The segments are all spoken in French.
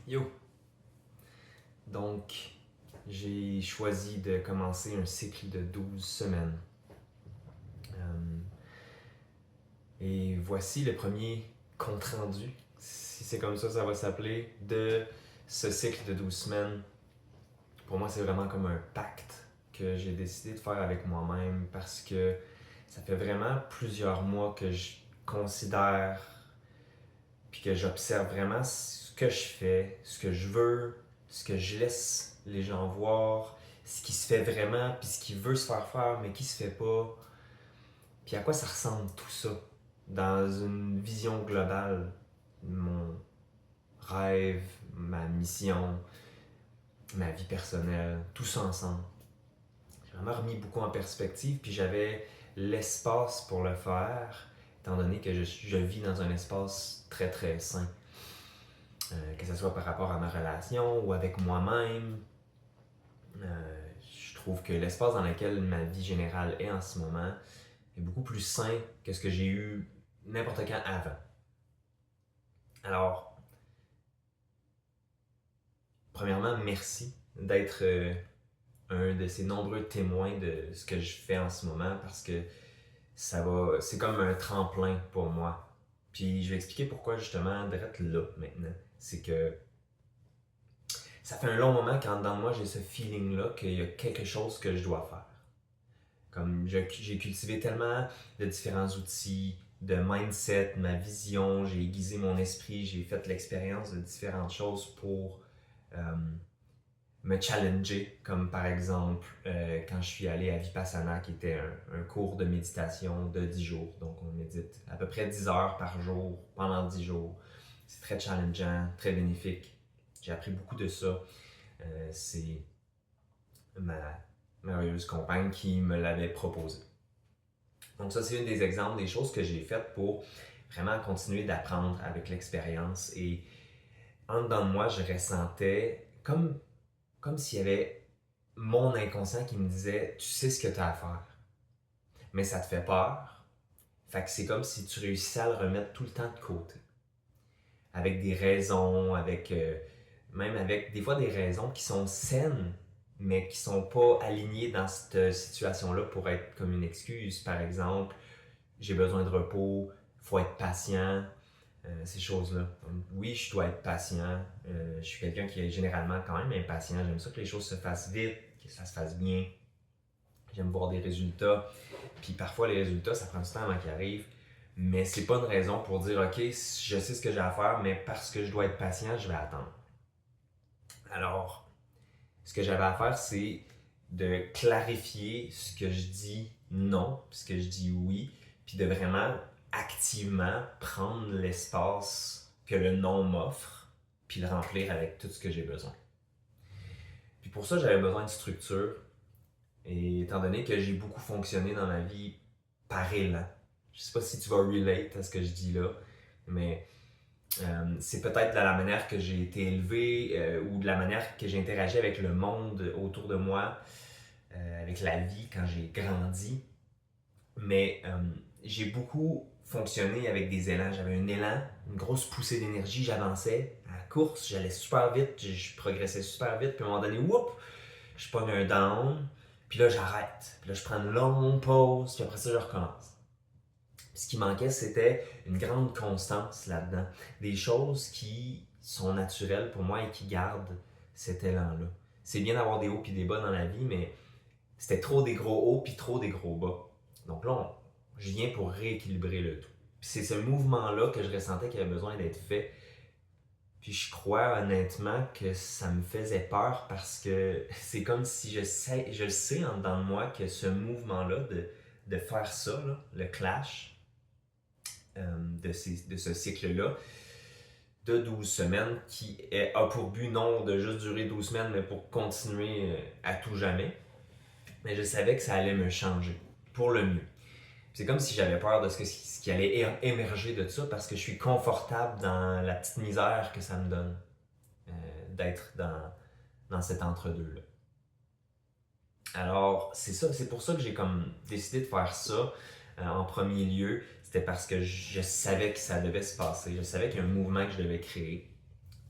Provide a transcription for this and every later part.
Yo! Donc, j'ai choisi de commencer un cycle de 12 semaines. Et voici le premier compte-rendu, si c'est comme ça va s'appeler, de ce cycle de 12 semaines. Pour moi, c'est vraiment comme un pacte que j'ai décidé de faire avec moi-même parce que ça fait vraiment plusieurs mois que je considère puis que j'observe vraiment ce que je fais, ce que je veux, ce que je laisse les gens voir, ce qui se fait vraiment, puis ce qui veut se faire faire, mais qui se fait pas. Puis à quoi ça ressemble tout ça dans une vision globale, mon rêve, ma mission, ma vie personnelle, tout ça ensemble. J'ai vraiment remis beaucoup en perspective, puis j'avais l'espace pour le faire, étant donné que je vis dans un espace très très sain. Que ce soit par rapport à ma relation ou avec moi-même. Je trouve que l'espace dans lequel ma vie générale est en ce moment est beaucoup plus sain que ce que j'ai eu n'importe quand avant. Alors, premièrement, merci d'être un de ces nombreux témoins de ce que je fais en ce moment parce que c'est comme un tremplin pour moi. Puis je vais expliquer pourquoi justement d'être là maintenant. C'est que ça fait un long moment qu'en dedans de moi, j'ai ce feeling-là qu'il y a quelque chose que je dois faire. Comme j'ai cultivé tellement de différents outils, de mindset, ma vision, j'ai aiguisé mon esprit, j'ai fait l'expérience de différentes choses pour euh, me challenger, comme par exemple quand je suis allé à Vipassana, qui était un cours de méditation de 10 jours. Donc on médite à peu près 10 heures par jour pendant 10 jours. C'est très challengeant, très bénéfique. J'ai appris beaucoup de ça. C'est ma merveilleuse compagne qui me l'avait proposé. Donc ça, c'est un des exemples des choses que j'ai faites pour vraiment continuer d'apprendre avec l'expérience. Et en dedans de moi, je ressentais comme s'il y avait mon inconscient qui me disait « Tu sais ce que tu as à faire, mais ça te fait peur. » Fait que c'est comme si tu réussissais à le remettre tout le temps de côté. Avec des raisons, même avec des fois des raisons qui sont saines, mais qui sont pas alignées dans cette situation-là pour être comme une excuse. Par exemple, j'ai besoin de repos, il faut être patient, ces choses-là. Donc, oui, je dois être patient. Je suis quelqu'un qui est généralement quand même impatient. J'aime ça que les choses se fassent vite, que ça se fasse bien. J'aime voir des résultats. Puis parfois, les résultats, ça prend du temps avant qu'ils arrivent. Mais c'est pas une raison pour dire, OK, je sais ce que j'ai à faire, mais parce que je dois être patient, je vais attendre. Alors, ce que j'avais à faire, c'est de clarifier ce que je dis non, ce que je dis oui, puis de vraiment activement prendre l'espace que le non m'offre, puis le remplir avec tout ce que j'ai besoin. Puis pour ça, j'avais besoin de structure, et étant donné que j'ai beaucoup fonctionné dans ma vie par élan, je sais pas si tu vas relate à ce que je dis là, mais c'est peut-être de la manière que j'ai été élevé ou de la manière que j'ai interagi avec le monde autour de moi, avec la vie quand j'ai grandi. Mais j'ai beaucoup fonctionné avec des élans. J'avais un élan, une grosse poussée d'énergie, j'avançais à la course, j'allais super vite, je progressais super vite, puis à un moment donné, whoop, je pogne un down, puis là j'arrête, puis là je prends une longue pause, puis après ça je recommence. Ce qui manquait, c'était une grande constance là-dedans. Des choses qui sont naturelles pour moi et qui gardent cet élan-là. C'est bien d'avoir des hauts puis des bas dans la vie, mais c'était trop des gros hauts puis trop des gros bas. Donc là, je viens pour rééquilibrer le tout. Puis c'est ce mouvement-là que je ressentais qu'il avait besoin d'être fait. Puis je crois honnêtement que ça me faisait peur parce que c'est comme si je sais en dedans de moi que ce mouvement-là, de faire ça, là, le clash, de ce cycle-là de 12 semaines qui a pour but non de juste durer 12 semaines, mais pour continuer à tout jamais. Mais je savais que ça allait me changer pour le mieux. C'est comme si j'avais peur de ce qui allait émerger de ça parce que je suis confortable dans la petite misère que ça me donne d'être dans cet entre-deux-là. Alors, c'est ça, c'est pour ça que j'ai comme décidé de faire ça en premier lieu. C'était parce que je savais que ça devait se passer. Je savais qu'il y a un mouvement que je devais créer.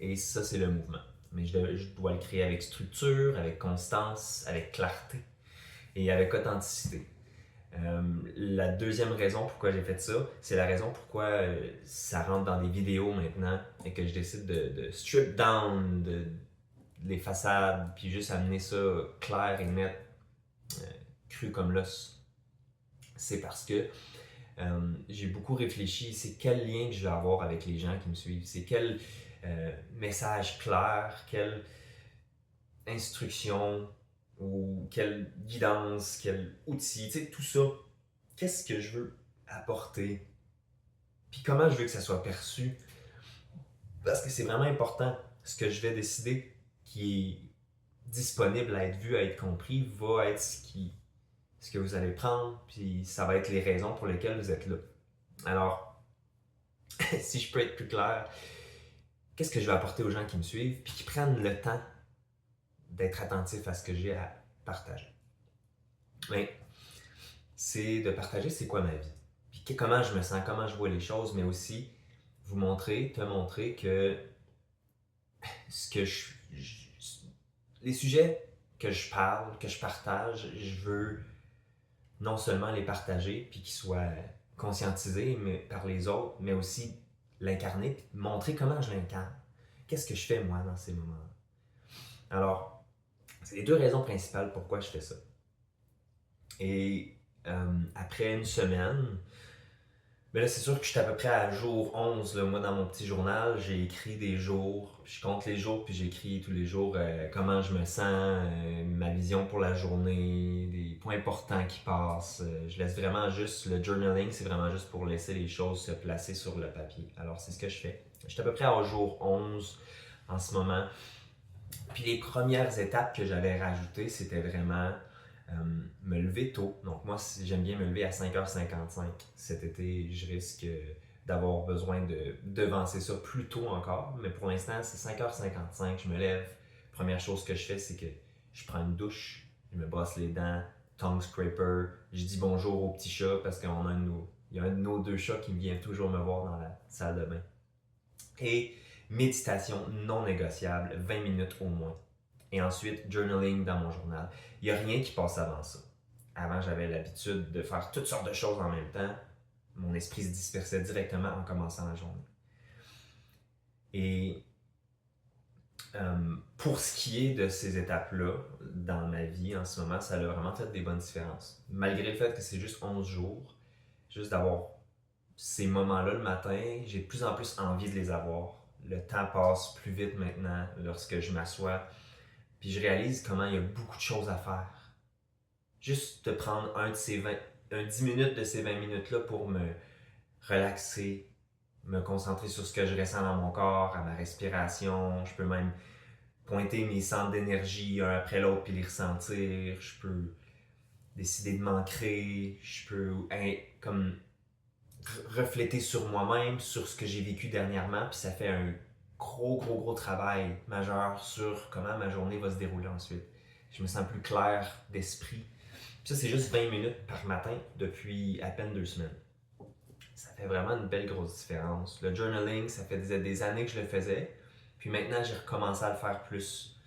Et ça, c'est le mouvement. Mais je dois le créer avec structure, avec constance, avec clarté et avec authenticité. La deuxième raison pourquoi j'ai fait ça, c'est la raison pourquoi ça rentre dans des vidéos maintenant et que je décide de strip down les façades puis juste amener ça clair et net, cru comme l'os. C'est parce que j'ai beaucoup réfléchi, c'est quel lien que je vais avoir avec les gens qui me suivent, c'est quel message clair, quelle instruction ou quelle guidance, quel outil, tu sais, tout ça. Qu'est-ce que je veux apporter? Puis comment je veux que ça soit perçu? Parce que c'est vraiment important. Ce que je vais décider qui est disponible à être vu, à être compris, va être ce que vous allez prendre, puis ça va être les raisons pour lesquelles vous êtes là. Alors, si je peux être plus clair, qu'est-ce que je vais apporter aux gens qui me suivent, puis qui prennent le temps d'être attentifs à ce que j'ai à partager. Mais c'est de partager c'est quoi ma vie, puis comment je me sens, comment je vois les choses, mais aussi te montrer que ce que les sujets que je parle, que je partage, je veux non seulement les partager puis qu'ils soient conscientisés par les autres, mais aussi l'incarner puis montrer comment je l'incarne. Qu'est-ce que je fais moi dans ces moments-là? Alors, c'est les deux raisons principales pourquoi je fais ça. Et après une semaine, mais là, c'est sûr que je suis à peu près à jour 11. Là. Moi, dans mon petit journal, j'ai écrit des jours. Je compte les jours, puis j'écris tous les jours comment je me sens, ma vision pour la journée, des points importants qui passent. Je laisse vraiment juste, le journaling, c'est vraiment juste pour laisser les choses se placer sur le papier. Alors, c'est ce que je fais. Je suis à peu près au jour 11 en ce moment. Puis les premières étapes que j'avais rajoutées, c'était vraiment me lever tôt. Donc moi, j'aime bien me lever à 5h55. Cet été, je risque d'avoir besoin de devancer ça plus tôt encore. Mais pour l'instant, c'est 5h55. Je me lève. Première chose que je fais, c'est que je prends une douche. Je me brosse les dents. Tongue scraper. Je dis bonjour au petit chat parce qu'il y a un de nos deux chats qui vient toujours me voir dans la salle de bain. Et méditation non négociable, 20 minutes au moins. Et ensuite, journaling dans mon journal. Il n'y a rien qui passe avant ça. Avant, j'avais l'habitude de faire toutes sortes de choses en même temps. Mon esprit se dispersait directement en commençant la journée. Et pour ce qui est de ces étapes-là, dans ma vie en ce moment, ça a vraiment fait des bonnes différences. Malgré le fait que c'est juste 11 jours, juste d'avoir ces moments-là le matin, j'ai de plus en plus envie de les avoir. Le temps passe plus vite maintenant lorsque je m'assois. Puis je réalise comment il y a beaucoup de choses à faire. Juste de prendre un 10 minutes de ces 20 minutes-là pour me relaxer, me concentrer sur ce que je ressens dans mon corps, à ma respiration. Je peux même pointer mes centres d'énergie un après l'autre puis les ressentir. Je peux décider de m'ancrer. Je peux comme refléter sur moi-même, sur ce que j'ai vécu dernièrement. Puis ça fait un gros travail majeur sur comment ma journée va se dérouler ensuite. Je me sens plus clair d'esprit. Puis ça, c'est juste 20 minutes par matin depuis à peine 2 semaines. Ça fait vraiment une belle grosse différence. Le journaling, ça fait des années que je le faisais. Puis maintenant, j'ai recommencé à le faire plus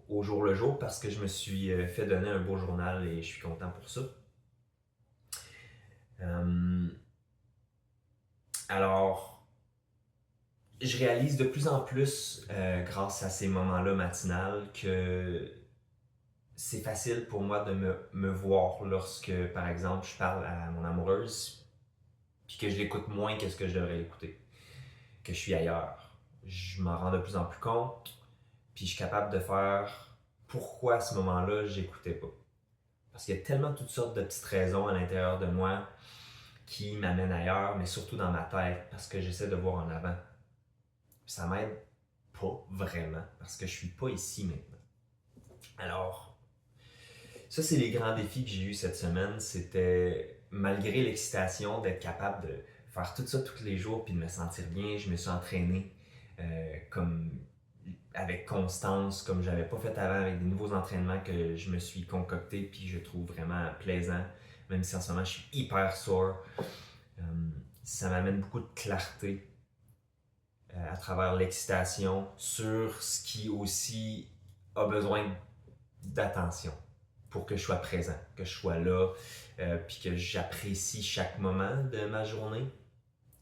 au jour le jour parce que je me suis fait donner un beau journal et je suis content pour ça. Alors, je réalise de plus en plus, grâce à ces moments-là matinales, que c'est facile pour moi de me voir lorsque, par exemple, je parle à mon amoureuse, puis que je l'écoute moins que ce que je devrais l'écouter, que je suis ailleurs. Je m'en rends de plus en plus compte, puis je suis capable de faire pourquoi à ce moment-là, j'écoutais pas. Parce qu'il y a tellement toutes sortes de petites raisons à l'intérieur de moi qui m'amènent ailleurs, mais surtout dans ma tête, parce que j'essaie de voir en avant. Ça m'aide pas vraiment, parce que je suis pas ici maintenant. Alors, ça, c'est les grands défis que j'ai eus cette semaine. C'était, malgré l'excitation d'être capable de faire tout ça tous les jours puis de me sentir bien, je me suis entraîné avec constance, comme je n'avais pas fait avant, avec des nouveaux entraînements que je me suis concocté puis je trouve vraiment plaisant, même si en ce moment je suis hyper sore. Ça m'amène beaucoup de clarté. à travers l'excitation sur ce qui aussi a besoin d'attention pour que je sois présent, que je sois là, puis que j'apprécie chaque moment de ma journée.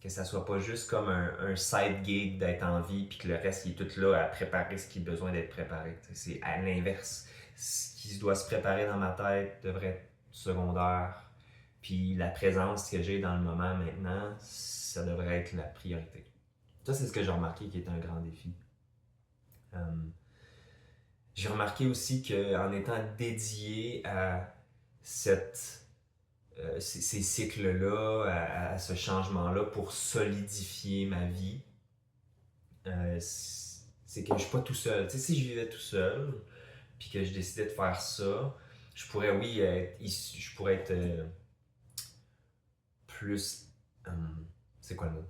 Que ça soit pas juste comme un side gig d'être en vie, puis que le reste il est tout là à préparer ce qui a besoin d'être préparé. C'est à l'inverse. Ce qui doit se préparer dans ma tête devrait être secondaire. Puis la présence que j'ai dans le moment maintenant, ça devrait être la priorité. Ça, c'est ce que j'ai remarqué qui est un grand défi. J'ai remarqué aussi qu'en étant dédié à ces cycles-là, à ce changement-là pour solidifier ma vie, c'est que je suis pas tout seul. Tu sais, si je vivais tout seul, puis que je décidais de faire ça, je pourrais, oui, je pourrais être plus. C'est quoi le mot?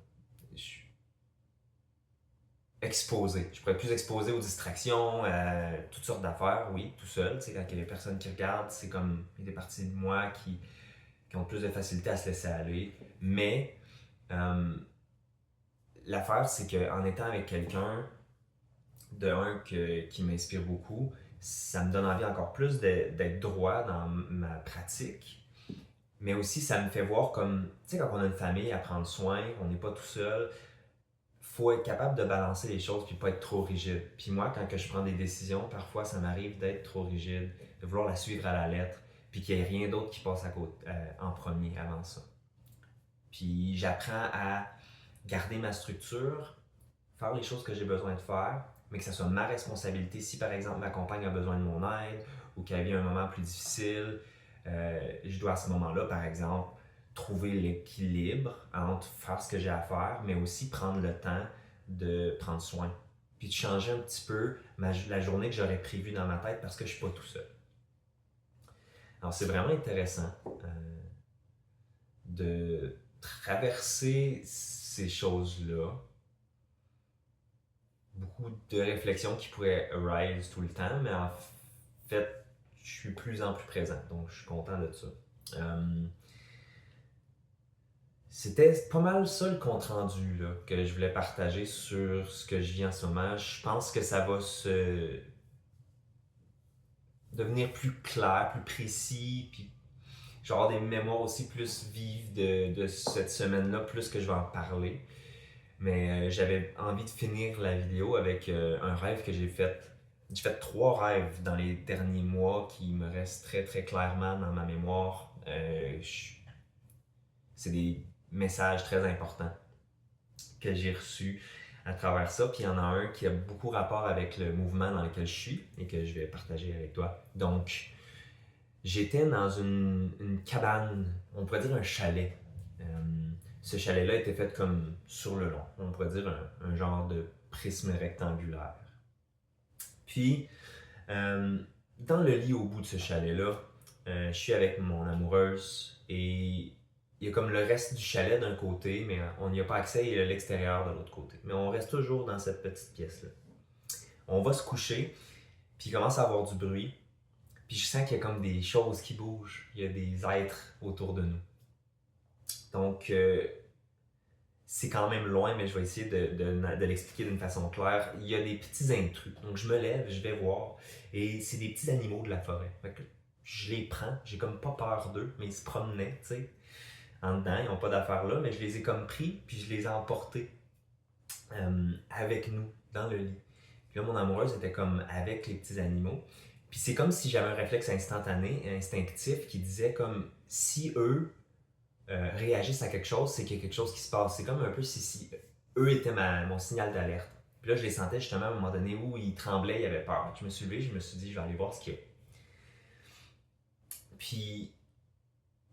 Exposé. Je pourrais être plus exposé aux distractions, à toutes sortes d'affaires, oui, tout seul. Tu sais, quand il y a personne qui regarde, c'est comme il y a des parties de moi qui ont plus de facilité à se laisser aller. Mais l'affaire, c'est qu'en étant avec quelqu'un, qui m'inspire beaucoup, ça me donne envie encore plus d'être droit dans ma pratique. Mais aussi, ça me fait voir comme, tu sais, quand on a une famille à prendre soin, on n'est pas tout seul, faut être capable de balancer les choses puis pas être trop rigide. Puis moi, quand je prends des décisions, parfois ça m'arrive d'être trop rigide, de vouloir la suivre à la lettre, puis qu'il n'y ait rien d'autre qui passe à côté, en premier avant ça. Puis j'apprends à garder ma structure, faire les choses que j'ai besoin de faire, mais que ce soit ma responsabilité. Si par exemple ma compagne a besoin de mon aide ou qu'elle vit un moment plus difficile, je dois à ce moment-là, par exemple, trouver l'équilibre entre faire ce que j'ai à faire, mais aussi prendre le temps de prendre soin. Puis de changer un petit peu la journée que j'aurais prévue dans ma tête parce que je ne suis pas tout seul. Alors c'est vraiment intéressant de traverser ces choses-là. Beaucoup de réflexions qui pourraient arise tout le temps, mais en fait, je suis de plus en plus présent, donc je suis content de ça. C'était pas mal ça le compte-rendu là, que je voulais partager sur ce que je vis en ce moment. Je pense que ça va se devenir plus clair, plus précis, puis genre des mémoires aussi plus vives de cette semaine-là, plus que je vais en parler. Mais j'avais envie de finir la vidéo avec un rêve que j'ai fait. J'ai fait 3 rêves dans les derniers mois qui me restent très très clairement dans ma mémoire. C'est des messages très importants que j'ai reçus à travers ça. Puis il y en a un qui a beaucoup rapport avec le mouvement dans lequel je suis et que je vais partager avec toi. Donc, j'étais dans une cabane, on pourrait dire un chalet. Ce chalet-là était fait comme sur le long, on pourrait dire un genre de prisme rectangulaire. Puis, dans le lit au bout de ce chalet-là, je suis avec mon amoureuse et il y a comme le reste du chalet d'un côté, mais on n'y a pas accès, et l'extérieur de l'autre côté. Mais on reste toujours dans cette petite pièce-là. On va se coucher, puis il commence à avoir du bruit, puis je sens qu'il y a comme des choses qui bougent, il y a des êtres autour de nous. Donc, c'est quand même loin, mais je vais essayer de l'expliquer d'une façon claire. Il y a des petits intrus. Donc, je me lève, je vais voir, et c'est des petits animaux de la forêt. Fait que je les prends, j'ai comme pas peur d'eux, mais ils se promenaient, tu sais, en dedans, ils n'ont pas d'affaires là, mais je les ai comme pris, puis je les ai emportés avec nous, dans le lit. Puis là, mon amoureuse était comme avec les petits animaux. Puis c'est comme si j'avais un réflexe instinctif qui disait comme si eux réagissent à quelque chose, c'est qu'il y a quelque chose qui se passe. C'est comme un peu si eux étaient mon signal d'alerte. Puis là, je les sentais justement à un moment donné où ils tremblaient, ils avaient peur. Je me suis levé, je me suis dit, je vais aller voir ce qu'il y a. Puis,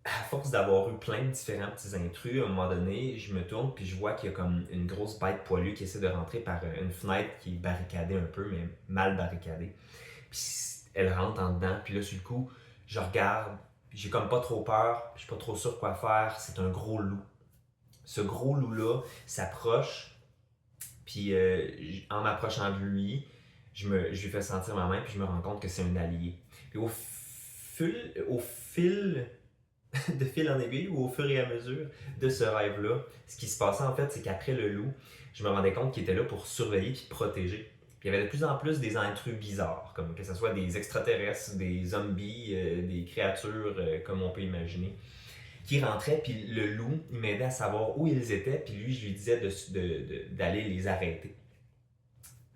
à force d'avoir eu plein de différents petits intrus, à un moment donné, je me tourne puis je vois qu'il y a comme une grosse bête poilue qui essaie de rentrer par une fenêtre qui est barricadée un peu, mais mal barricadée. Puis elle rentre en dedans, puis là, sur le coup, je regarde, puis j'ai comme pas trop peur, je suis pas trop sûr quoi faire, c'est un gros loup. Ce gros loup-là s'approche, puis en m'approchant de lui, je lui fais sentir ma main, puis je me rends compte que c'est un allié. Puis au fil de fil en aiguille ou au fur et à mesure de ce rêve-là, ce qui se passait en fait, c'est qu'après le loup, je me rendais compte qu'il était là pour surveiller puis protéger. Puis il y avait de plus en plus des intrus bizarres, comme que ce soit des extraterrestres, des zombies, des créatures comme on peut imaginer, qui rentraient, puis le loup, il m'aidait à savoir où ils étaient, puis lui, je lui disais d'aller les arrêter.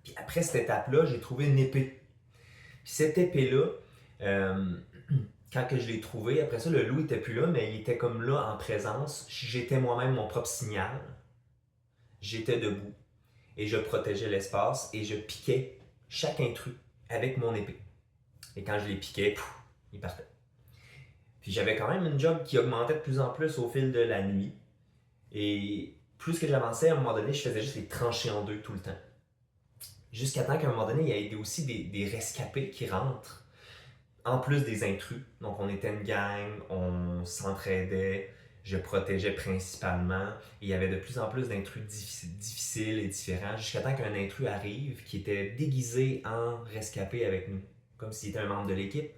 Puis après cette étape-là, j'ai trouvé une épée. Puis cette épée-là, euh, quand que je l'ai trouvée, après ça, le loup était plus là, mais il était comme là en présence. J'étais moi-même mon propre signal. J'étais debout et je protégeais l'espace et je piquais chaque intrus avec mon épée. Et quand je les piquais, pouf, ils partaient. Puis j'avais quand même une job qui augmentait de plus en plus au fil de la nuit. Et plus que j'avançais, à un moment donné, je faisais juste les trancher en deux tout le temps. Jusqu'à temps qu'à un moment donné, il y a aussi des rescapés qui rentrent, en plus des intrus. Donc on était une gang, on s'entraidait, je protégeais principalement. Et il y avait de plus en plus d'intrus difficiles et différents, jusqu'à temps qu'un intrus arrive qui était déguisé en rescapé avec nous, comme s'il était un membre de l'équipe.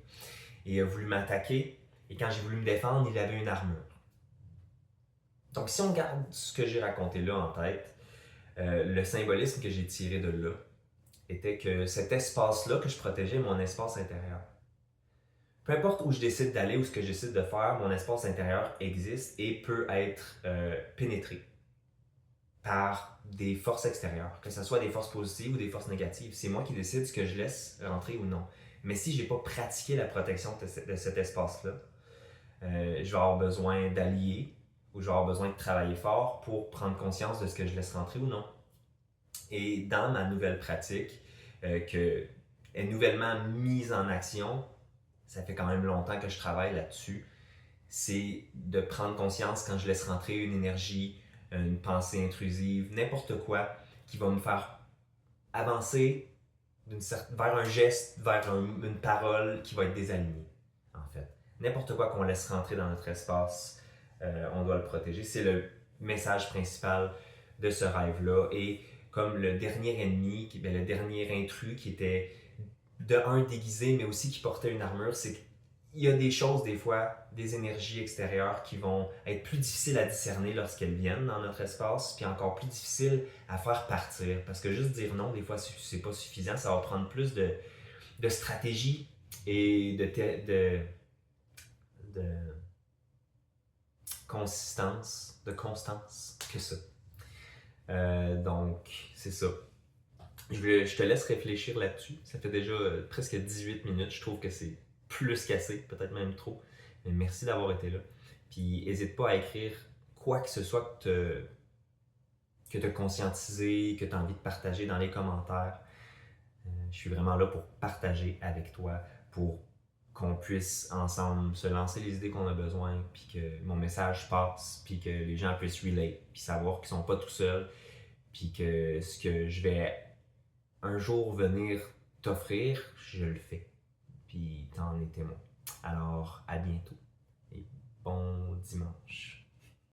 Et il a voulu m'attaquer. Et quand j'ai voulu me défendre, il avait une armure. Donc si on garde ce que j'ai raconté là en tête, le symbolisme que j'ai tiré de là était que cet espace-là que je protégeais, mon espace intérieur. Peu importe où je décide d'aller ou ce que je décide de faire, mon espace intérieur existe et peut être pénétré par des forces extérieures, que ce soit des forces positives ou des forces négatives. C'est moi qui décide ce que je laisse rentrer ou non. Mais si je n'ai pas pratiqué la protection de cet espace-là, je vais avoir besoin d'alliés ou je vais avoir besoin de travailler fort pour prendre conscience de ce que je laisse rentrer ou non. Et dans ma nouvelle pratique, que est nouvellement mise en action, ça fait quand même longtemps que je travaille là-dessus, c'est de prendre conscience quand je laisse rentrer une énergie, une pensée intrusive, n'importe quoi qui va me faire avancer vers un geste, vers une parole qui va être désalignée, en fait. N'importe quoi qu'on laisse rentrer dans notre espace, on doit le protéger. C'est le message principal de ce rêve-là. Et comme le dernier ennemi, le dernier intrus qui était de un déguisé, mais aussi qui portait une armure, c'est qu'il y a des choses, des fois, des énergies extérieures qui vont être plus difficiles à discerner lorsqu'elles viennent dans notre espace, puis encore plus difficiles à faire partir. Parce que juste dire non, des fois, c'est pas suffisant. Ça va prendre plus de stratégie et de consistance, de constance que ça. Donc, c'est ça. Je te laisse réfléchir là-dessus. Ça fait déjà presque 18 minutes. Je trouve que c'est plus qu'assez, peut-être même trop. Mais merci d'avoir été là. Puis n'hésite pas à écrire quoi que ce soit que tu as conscientisé, que tu as envie de partager dans les commentaires. Je suis vraiment là pour partager avec toi, pour qu'on puisse ensemble se lancer les idées qu'on a besoin, puis que mon message passe, puis que les gens puissent relate, puis savoir qu'ils sont pas tout seuls, puis que ce que je vais un jour venir t'offrir, je le fais. Puis t'en es témoin. Alors, à bientôt et bon dimanche.